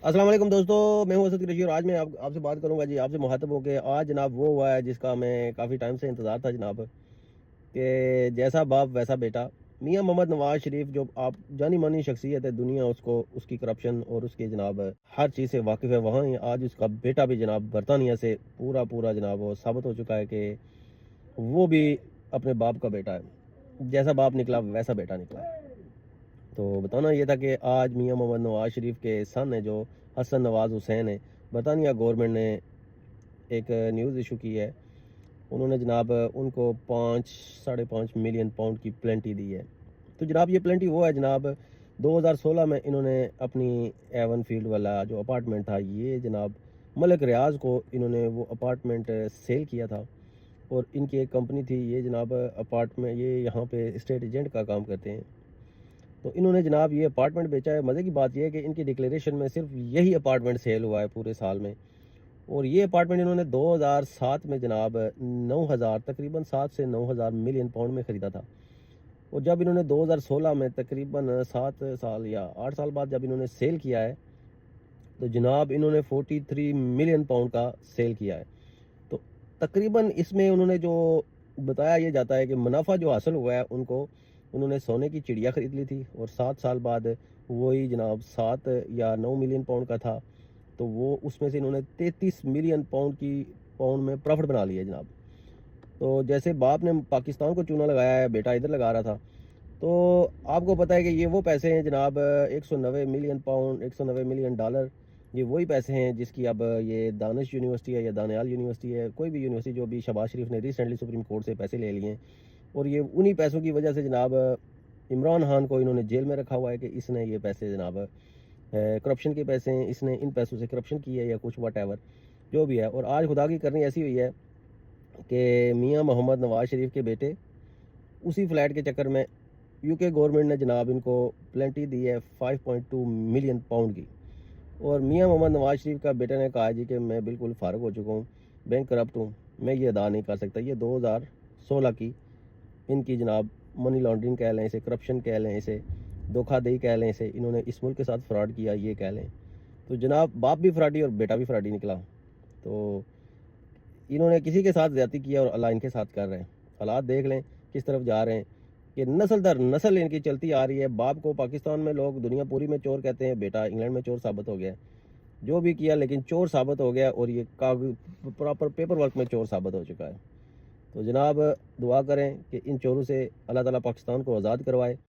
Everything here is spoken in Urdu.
السلام علیکم دوستو، میں ہوں اسد قریشی اور آج میں آپ سے بات کروں گا جی، آپ سے مخاطب ہو کے آج جناب وہ ہوا ہے جس کا میں کافی ٹائم سے انتظار تھا جناب، کہ جیسا باپ ویسا بیٹا۔ میاں محمد نواز شریف جو آپ جانی مانی شخصیت ہے، دنیا اس کی کرپشن اور اس کے جناب ہر چیز سے واقف ہے، وہاں ہی آج اس کا بیٹا بھی جناب برطانیہ سے پورا جناب وہ ثابت ہو چکا ہے کہ وہ بھی اپنے باپ کا بیٹا ہے، جیسا باپ نکلا ویسا بیٹا نکلا ہے۔ تو بتانا یہ تھا کہ آج میاں محمد نواز شریف کے سن ہے جو حسن نواز حسین ہے، برطانیہ گورنمنٹ نے ایک نیوز ایشو کی ہے، انہوں نے جناب ان کو 5.5 ملین پاؤنڈ کی پلینٹی دی ہے۔ تو جناب یہ پلینٹی وہ ہے جناب 2016 میں انہوں نے اپنی ایون فیلڈ والا جو اپارٹمنٹ تھا، یہ جناب ملک ریاض کو انہوں نے وہ اپارٹمنٹ سیل کیا تھا، اور ان کی ایک کمپنی تھی یہ جناب اپارٹمنٹ، یہ یہاں پہ اسٹیٹ ایجنٹ کا کام کرتے ہیں۔ تو انہوں نے جناب یہ اپارٹمنٹ بیچا ہے۔ مزے کی بات یہ ہے کہ ان کی ڈکلیریشن میں صرف یہی اپارٹمنٹ سیل ہوا ہے پورے سال میں، اور یہ اپارٹمنٹ انہوں نے 2007 میں جناب 9,000 تقریباً 7 سے 9,000 ملین پاؤنڈ میں خریدا تھا، اور جب انہوں نے 2016 میں تقریباً 7 سال یا 8 سال بعد جب انہوں نے سیل کیا ہے تو جناب انہوں نے 43 ملین پاؤنڈ کا سیل کیا ہے۔ تو تقریباً اس میں انہوں نے جو بتایا یہ جاتا ہے کہ منافع جو حاصل ہوا ہے ان کو، انہوں نے سونے کی چڑیا خرید لی تھی، اور 7 سال بعد وہی جناب 7 یا 9 ملین پاؤنڈ کا تھا، تو وہ اس میں سے انہوں نے 33 ملین پاؤنڈ میں پروفٹ بنا لیا جناب۔ تو جیسے باپ نے پاکستان کو چونا لگایا ہے، بیٹا ادھر لگا رہا تھا، تو آپ کو پتہ ہے کہ یہ وہ پیسے ہیں جناب 190 ملین پاؤنڈ، 190 ملین ڈالر، یہ وہی پیسے ہیں جس کی اب یہ دانش یونیورسٹی ہے یا دانیال یونیورسٹی ہے، کوئی بھی یونیورسٹی جو بھی شہباز شریف نے ریسنٹلی سپریم کورٹ سے پیسے لے لیے ہیں، اور یہ انہی پیسوں کی وجہ سے جناب عمران خان کو انہوں نے جیل میں رکھا ہوا ہے کہ اس نے یہ پیسے جناب کرپشن کے پیسے ہیں، اس نے ان پیسوں سے کرپشن کی ہے یا کچھ واٹ ایور جو بھی ہے۔ اور آج خدا کی کرنی ایسی ہوئی ہے کہ میاں محمد نواز شریف کے بیٹے اسی فلیٹ کے چکر میں یو کے گورنمنٹ نے جناب ان کو پلینٹی دی ہے 5.2 ملین پاؤنڈ کی، اور میاں محمد نواز شریف کا بیٹا نے کہا جی کہ میں بالکل فارغ ہو چکا ہوں، بینک کرپٹ ہوں، میں یہ ادا نہیں کر سکتا۔ یہ 2016 کی ان کی جناب منی لانڈرنگ کہہ لیں اسے، کرپشن کہہ لیں اسے، دھوکہ دہی کہہ لیں اسے، انہوں نے اس ملک کے ساتھ فراڈ کیا یہ کہہ لیں۔ تو جناب باپ بھی فراڈی اور بیٹا بھی فراڈی نکلا، تو انہوں نے کسی کے ساتھ زیادتی کیا اور اللہ ان کے ساتھ کر رہے ہیں۔ حالات دیکھ لیں کس طرف جا رہے ہیں کہ نسل در نسل ان کی چلتی آ رہی ہے۔ باپ کو پاکستان میں لوگ دنیا پوری میں چور کہتے ہیں، بیٹا انگلینڈ میں چور ثابت ہو گیا ہے، جو بھی کیا لیکن چور ثابت ہو گیا، اور یہ پراپر پیپر ورک میں چور ثابت ہو چکا ہے۔ تو جناب دعا کریں کہ ان چوروں سے اللہ تعالیٰ پاکستان کو آزاد کروائے۔